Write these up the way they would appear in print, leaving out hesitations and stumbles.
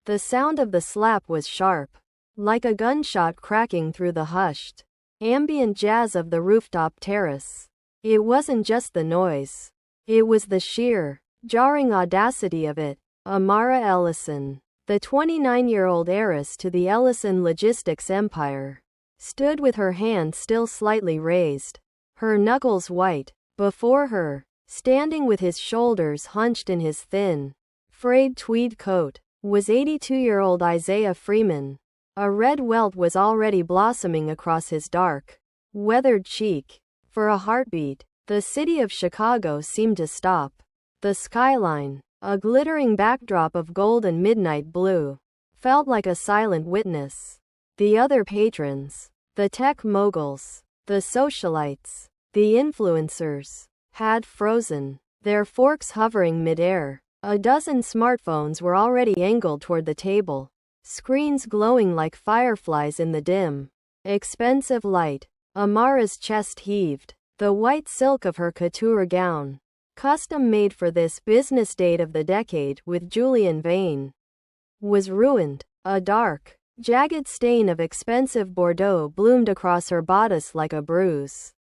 The sound of the slap was sharp, like a gunshot cracking through the hushed, ambient jazz of the rooftop terrace. It wasn't just the noise. It was the sheer, jarring audacity of it. Amara Ellison, the 29-year-old heiress to the Ellison logistics empire, stood with her hand still slightly raised, her knuckles white. Before her, standing with his shoulders hunched in his thin, frayed tweed coat, was 82-year-old Isaiah Freeman. A red welt was already blossoming across his dark, weathered cheek. For a heartbeat, the city of Chicago seemed to stop. The skyline, a glittering backdrop of gold and midnight blue, felt like a silent witness. The other patrons, the tech moguls, the socialites, the influencers, had frozen, their forks hovering midair. A dozen smartphones were already angled toward the table, screens glowing like fireflies in the dim, expensive light. Amara's chest heaved. The white silk of her couture gown, custom made for this business date of the decade with Julian Vane, was ruined. A dark, jagged stain of expensive Bordeaux bloomed across her bodice like a bruise.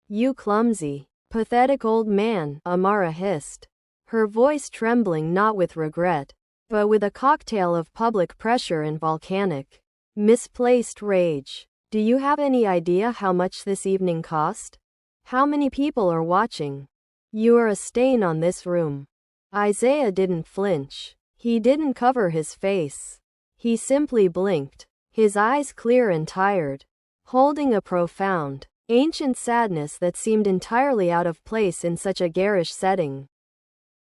"You clumsy, pathetic old man," Amara hissed, her voice trembling not with regret, but with a cocktail of public pressure and volcanic, misplaced rage. "Do you have any idea how much this evening cost? How many people are watching? You are a stain on this room." Isaiah didn't flinch. He didn't cover his face. He simply blinked, his eyes clear and tired, holding a profound, ancient sadness that seemed entirely out of place in such a garish setting.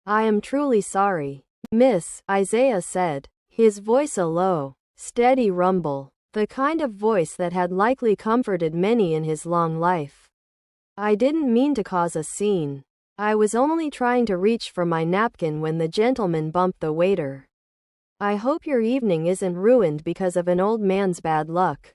"I am truly sorry, miss," Isaiah said, his voice a low, steady rumble, the kind of voice that had likely comforted many in his long life. "I didn't mean to cause a scene. I was only trying to reach for my napkin when the gentleman bumped the waiter. I hope your evening isn't ruined because of an old man's bad luck."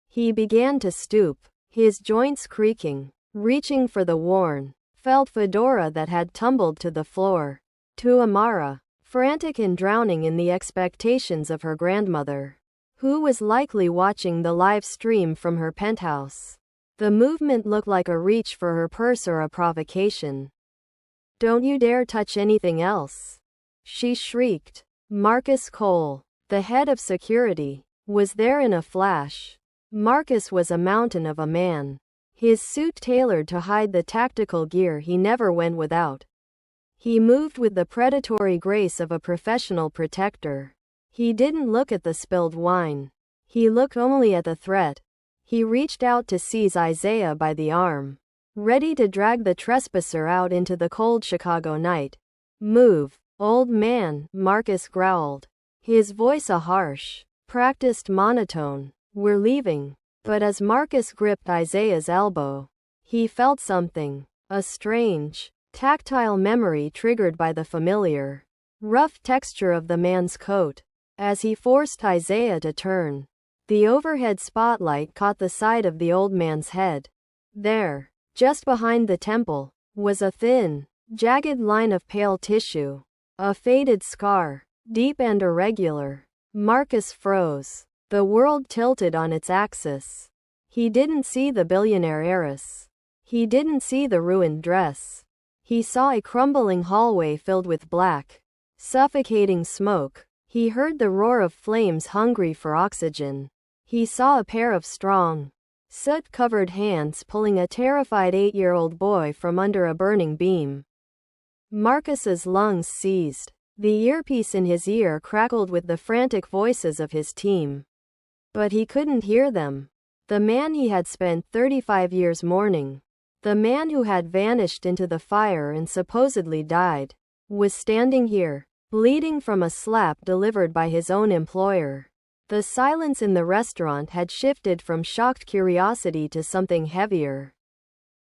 He began to stoop, his joints creaking, reaching for the worn, felt fedora that had tumbled to the floor. To Amara, frantic and drowning in the expectations of her grandmother, who was likely watching the live stream from her penthouse, the movement looked like a reach for her purse or a provocation. "Don't you dare touch anything else," she shrieked. Marcus Cole, the head of security, was there in a flash. Marcus was a mountain of a man, his suit tailored to hide the tactical gear he never went without. He moved with the predatory grace of a professional protector. He didn't look at the spilled wine. He looked only at the threat. He reached out to seize Isaiah by the arm, ready to drag the trespasser out into the cold Chicago night. "Move, old man," Marcus growled, his voice a harsh, practiced monotone. "We're leaving." But as Marcus gripped Isaiah's elbow, he felt something, a strange, tactile memory triggered by the familiar, rough texture of the man's coat. As he forced Isaiah to turn, the overhead spotlight caught the side of the old man's head. There, just behind the temple, was a thin, jagged line of pale tissue, a faded scar, deep and irregular. Marcus froze. The world tilted on its axis. He didn't see the billionaire heiress. He didn't see the ruined dress. He saw a crumbling hallway filled with black, suffocating smoke. He heard the roar of flames hungry for oxygen. He saw a pair of strong, soot-covered hands pulling a terrified 8-year-old boy from under a burning beam. Marcus's lungs seized. The earpiece in his ear crackled with the frantic voices of his team. But he couldn't hear them. The man he had spent 35 years mourning, the man who had vanished into the fire and supposedly died, was standing here, bleeding from a slap delivered by his own employer. The silence in the restaurant had shifted from shocked curiosity to something heavier,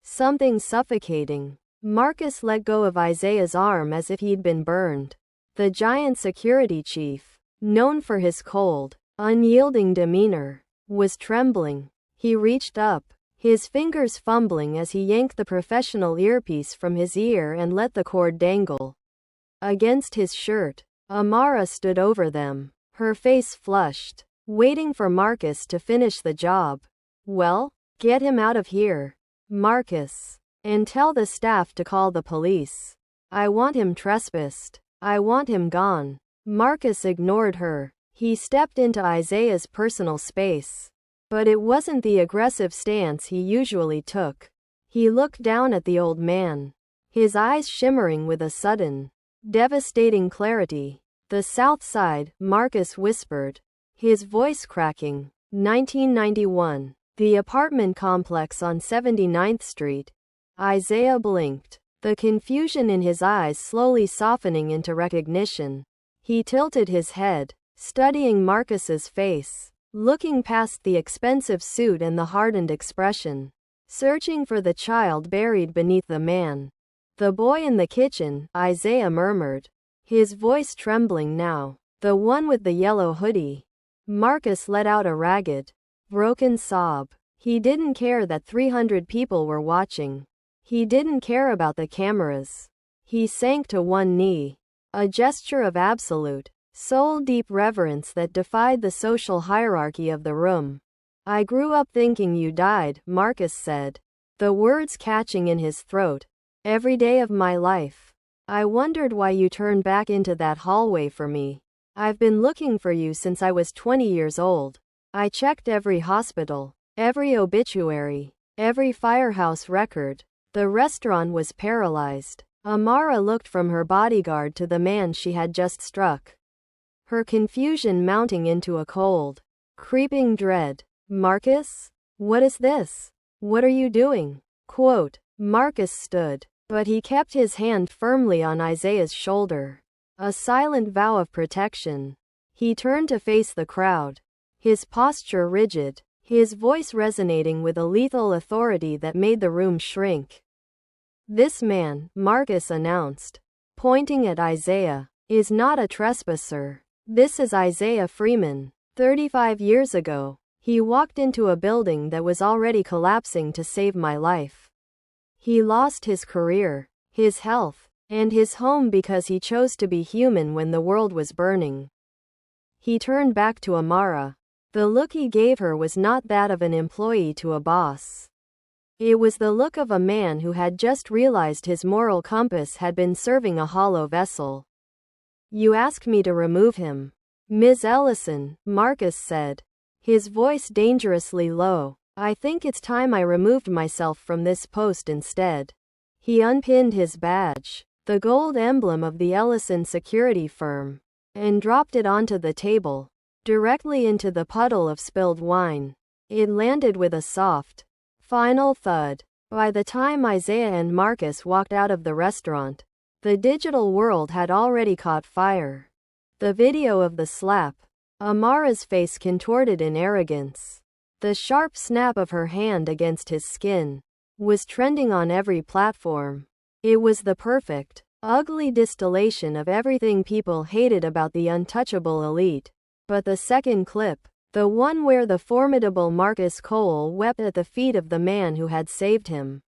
something suffocating. Marcus let go of Isaiah's arm as if he'd been burned. The giant security chief, known for his cold, unyielding demeanor, was trembling. He reached up, his fingers fumbling as he yanked the professional earpiece from his ear and let the cord dangle against his shirt. Amara stood over them, her face flushed, waiting for Marcus to finish the job. Well, get him out of here, Marcus, and tell the staff to call the police. I want him trespassed. I want him gone. Marcus ignored her. He stepped into Isaiah's personal space. But it wasn't the aggressive stance he usually took. He looked down at the old man, his eyes shimmering with a sudden, devastating clarity. The South Side, Marcus whispered, his voice cracking. 1991. The apartment complex on 79th Street. Isaiah blinked, the confusion in his eyes slowly softening into recognition. He tilted his head, studying Marcus's face, looking past the expensive suit and the hardened expression, searching for the child buried beneath the man. The boy in the kitchen, Isaiah murmured, his voice trembling now. The one with the yellow hoodie. Marcus let out a ragged, broken sob. He didn't care that 300 people were watching. He didn't care about the cameras. He sank to one knee, a gesture of absolute, soul-deep reverence that defied the social hierarchy of the room. I grew up thinking you died, Marcus said, the words catching in his throat. Every day of my life. I wondered why you turned back into that hallway for me. I've been looking for you since I was 20 years old. I checked every hospital, every obituary, every firehouse record. The restaurant was paralyzed. Amara looked from her bodyguard to the man she had just struck, her confusion mounting into a cold, creeping dread. Marcus? What is this? What are you doing? Quote. Marcus stood, but he kept his hand firmly on Isaiah's shoulder. A silent vow of protection. He turned to face the crowd, his posture rigid, his voice resonating with a lethal authority that made the room shrink. This man, Marcus announced, pointing at Isaiah, is not a trespasser. This is Isaiah Freeman. 35 years ago, he walked into a building that was already collapsing to save my life. He lost his career, his health, and his home because he chose to be human when the world was burning. He turned back to Amara. The look he gave her was not that of an employee to a boss. It was the look of a man who had just realized his moral compass had been serving a hollow vessel. You asked me to remove him, Ms. Ellison, Marcus said, his voice dangerously low. I think it's time I removed myself from this post instead. He unpinned his badge, the gold emblem of the Ellison security firm, and dropped it onto the table, directly into the puddle of spilled wine. It landed with a soft, final thud. By the time Isaiah and Marcus walked out of the restaurant, the digital world had already caught fire. The video of the slap, Amara's face contorted in arrogance, the sharp snap of her hand against his skin, was trending on every platform. It was the perfect, ugly distillation of everything people hated about the untouchable elite. But the second clip, the one where the formidable Marcus Cole wept at the feet of the man who had saved him,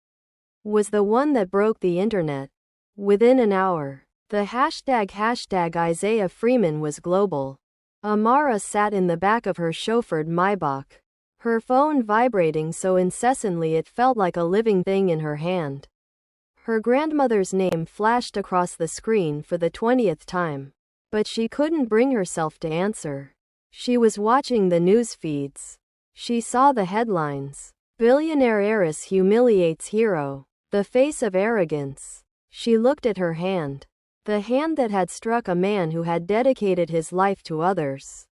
was the one that broke the internet. Within an hour, the hashtag Isaiah Freeman was global. Amara sat in the back of her chauffeured Maybach, her phone vibrating so incessantly it felt like a living thing in her hand. Her grandmother's name flashed across the screen for the 20th time, but she couldn't bring herself to answer. She was watching the news feeds. She saw the headlines. Billionaire heiress humiliates hero. The face of arrogance. She looked at her hand. The hand that had struck a man who had dedicated his life to others.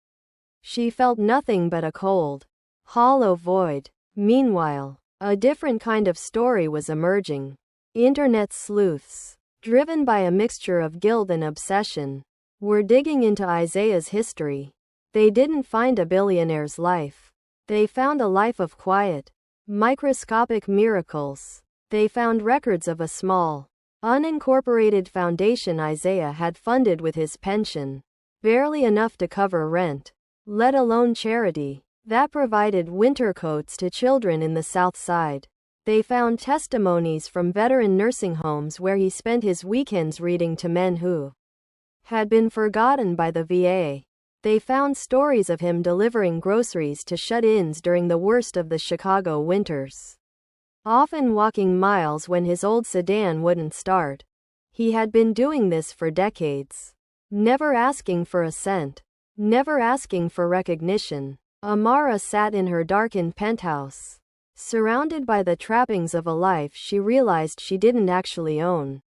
She felt nothing but a cold, hollow void. Meanwhile, a different kind of story was emerging. Internet sleuths, driven by a mixture of guilt and obsession, were digging into Isaiah's history. They didn't find a billionaire's life. They found a life of quiet, microscopic miracles. They found records of a small, unincorporated foundation Isaiah had funded with his pension, barely enough to cover rent, let alone charity, that provided winter coats to children in the South Side. They found testimonies from veteran nursing homes where he spent his weekends reading to men who had been forgotten by the VA. They found stories of him delivering groceries to shut-ins during the worst of the Chicago winters, often walking miles when his old sedan wouldn't start. He had been doing this for decades, never asking for a cent, never asking for recognition. Amara sat in her darkened penthouse, surrounded by the trappings of a life she realized she didn't actually own.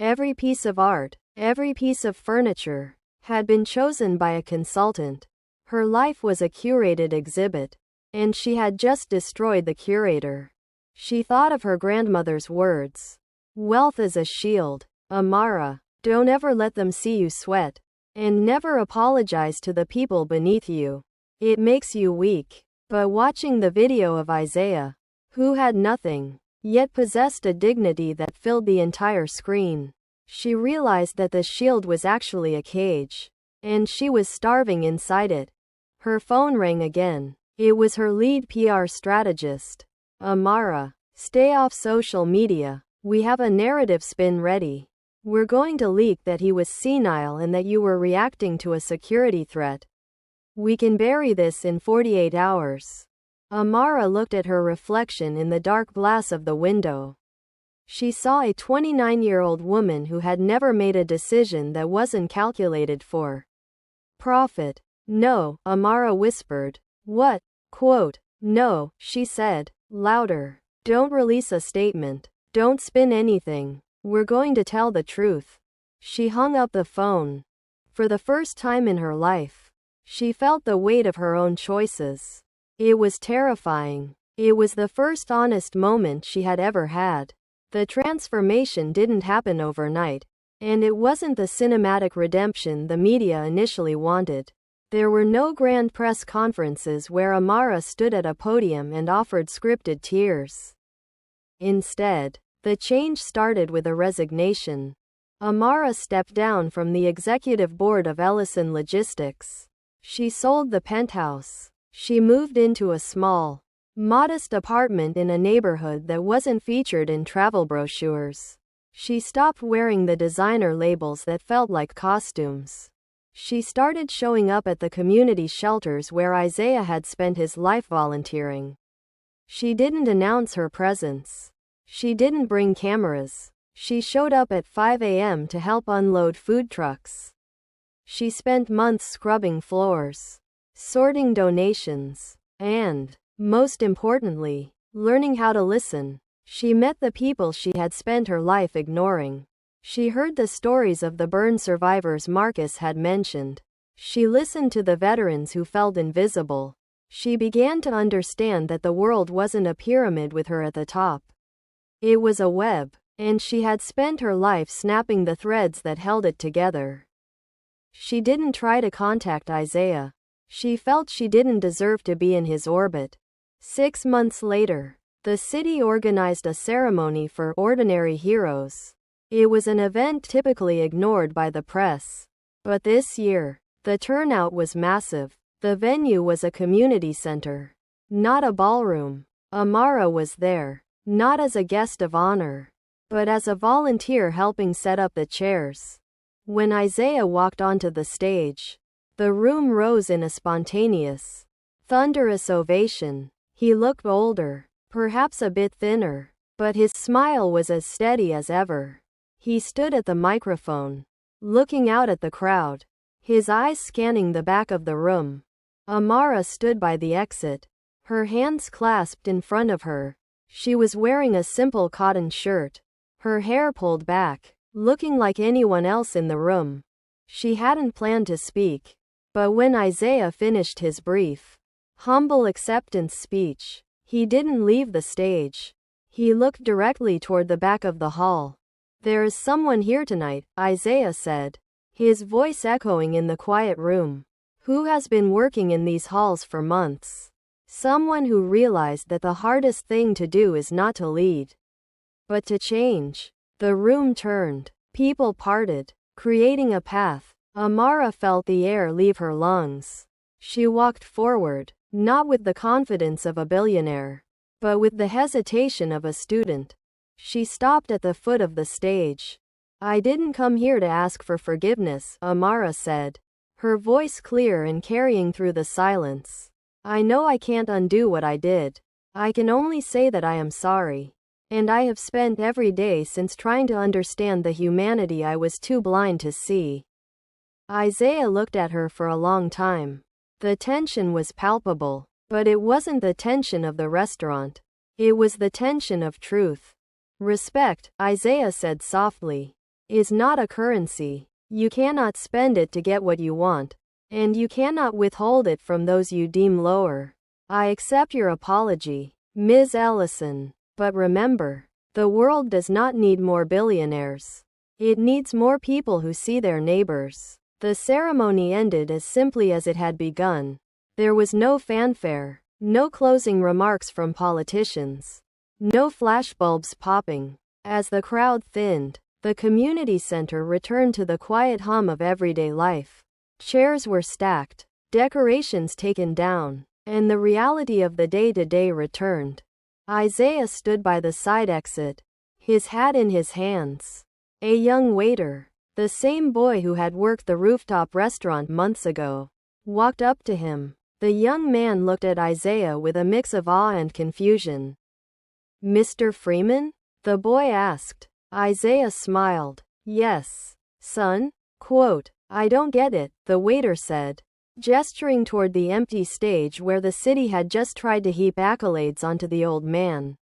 Every piece of art, every piece of furniture, had been chosen by a consultant. Her life was a curated exhibit, and she had just destroyed the curator. She thought of her grandmother's words. Wealth is a shield, Amara. Don't ever let them see you sweat. And never apologize to the people beneath you. It makes you weak. But watching the video of Isaiah, who had nothing, yet possessed a dignity that filled the entire screen, she realized that the shield was actually a cage, and she was starving inside it. Her phone rang again. It was her lead PR strategist. Amara, stay off social media. We have a narrative spin ready. We're going to leak that he was senile and that you were reacting to a security threat. We can bury this in 48 hours. Amara looked at her reflection in the dark glass of the window. She saw a 29-year-old woman who had never made a decision that wasn't calculated for profit. No, Amara whispered. What? Quote. No, she said, louder. Don't release a statement. Don't spin anything. We're going to tell the truth. She hung up the phone. For the first time in her life, she felt the weight of her own choices. It was terrifying. It was the first honest moment she had ever had. The transformation didn't happen overnight, and it wasn't the cinematic redemption the media initially wanted. There were no grand press conferences where Amara stood at a podium and offered scripted tears. Instead, the change started with a resignation. Amara stepped down from the executive board of Ellison Logistics. She sold the penthouse. She moved into a small, modest apartment in a neighborhood that wasn't featured in travel brochures. She stopped wearing the designer labels that felt like costumes. She started showing up at the community shelters where Isaiah had spent his life volunteering. She didn't announce her presence. She didn't bring cameras. She showed up at 5 a.m. to help unload food trucks. She spent months scrubbing floors, sorting donations, and, most importantly, learning how to listen. She met the people she had spent her life ignoring. She heard the stories of the burn survivors Marcus had mentioned. She listened to the veterans who felt invisible. She began to understand that the world wasn't a pyramid with her at the top. It was a web, and she had spent her life snapping the threads that held it together. She didn't try to contact Isaiah. She felt she didn't deserve to be in his orbit. 6 months later, the city organized a ceremony for ordinary heroes. It was an event typically ignored by the press. But this year, the turnout was massive. The venue was a community center, not a ballroom. Amara was there, not as a guest of honor, but as a volunteer helping set up the chairs. When Isaiah walked onto the stage, the room rose in a spontaneous, thunderous ovation. He looked older, perhaps a bit thinner, but his smile was as steady as ever. He stood at the microphone, looking out at the crowd, his eyes scanning the back of the room. Amara stood by the exit, her hands clasped in front of her. She was wearing a simple cotton shirt, her hair pulled back, looking like anyone else in the room. She hadn't planned to speak, but when Isaiah finished his brief, humble acceptance speech, he didn't leave the stage. He looked directly toward the back of the hall. There is someone here tonight, Isaiah said, his voice echoing in the quiet room, who has been working in these halls for months. Someone who realized that the hardest thing to do is not to lead, but to change. The room turned. People parted, creating a path. Amara felt the air leave her lungs. She walked forward, not with the confidence of a billionaire, but with the hesitation of a student. She stopped at the foot of the stage. I didn't come here to ask for forgiveness, Amara said, her voice clear and carrying through the silence. I know I can't undo what I did. I can only say that I am sorry. And I have spent every day since trying to understand the humanity I was too blind to see. Isaiah looked at her for a long time. The tension was palpable, but it wasn't the tension of the restaurant. It was the tension of truth. Respect, Isaiah said softly, is not a currency. You cannot spend it to get what you want, and you cannot withhold it from those you deem lower. I accept your apology, Ms. Ellison. But remember, the world does not need more billionaires. It needs more people who see their neighbors. The ceremony ended as simply as it had begun. There was no fanfare, no closing remarks from politicians, no flashbulbs popping. As the crowd thinned, the community center returned to the quiet hum of everyday life. Chairs were stacked, decorations taken down, and the reality of the day-to-day returned. Isaiah stood by the side exit, his hat in his hands. A young waiter, the same boy who had worked the rooftop restaurant months ago, walked up to him. The young man looked at Isaiah with a mix of awe and confusion. Mr. Freeman? The boy asked. Isaiah smiled. Yes, son? Quote, I don't get it, the waiter said, gesturing toward the empty stage where the city had just tried to heap accolades onto the old man.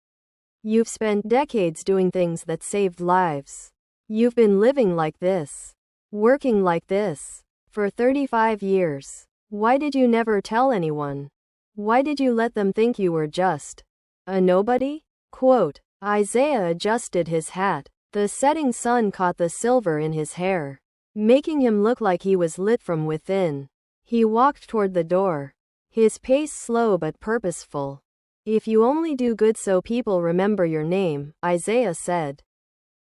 You've spent decades doing things that saved lives. You've been living like this, working like this, for 35 years. Why did you never tell anyone? Why did you let them think you were just a nobody? Quote, Isaiah adjusted his hat. The setting sun caught the silver in his hair, making him look like he was lit from within. He walked toward the door, his pace slow but purposeful. If you only do good so people remember your name, Isaiah said,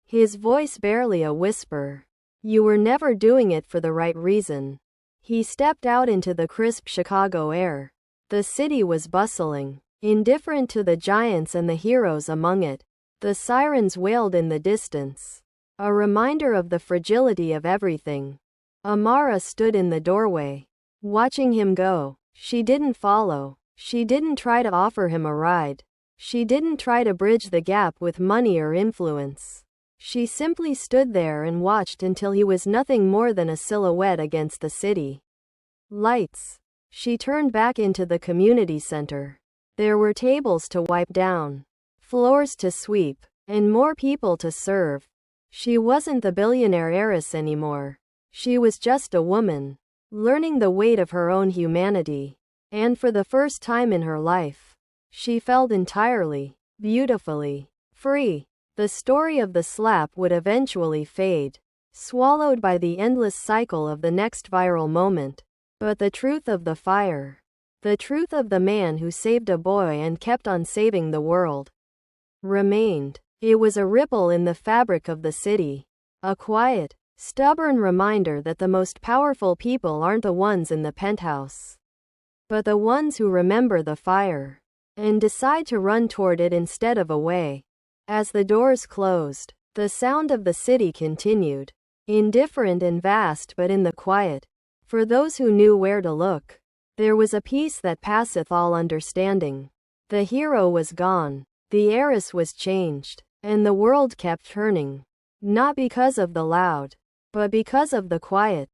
his voice barely a whisper. You were never doing it for the right reason. He stepped out into the crisp Chicago air. The city was bustling, indifferent to the giants and the heroes among it. The sirens wailed in the distance, a reminder of the fragility of everything. Amara stood in the doorway, watching him go. She didn't follow. She didn't try to offer him a ride. She didn't try to bridge the gap with money or influence. She simply stood there and watched until he was nothing more than a silhouette against the city lights. She turned back into the community center. There were tables to wipe down, floors to sweep, and more people to serve. She wasn't the billionaire heiress anymore. She was just a woman, learning the weight of her own humanity. And for the first time in her life, she felt entirely, beautifully free. The story of the slap would eventually fade, swallowed by the endless cycle of the next viral moment. But the truth of the fire, the truth of the man who saved a boy and kept on saving the world, remained. It was a ripple in the fabric of the city, a quiet, stubborn reminder that the most powerful people aren't the ones in the penthouse, but the ones who remember the fire and decide to run toward it instead of away. As the doors closed, the sound of the city continued, indifferent and vast but in the quiet. For those who knew where to look, there was a peace that passeth all understanding. The hero was gone, the heiress was changed, and the world kept turning. Not because of the loud, but because of the quiet.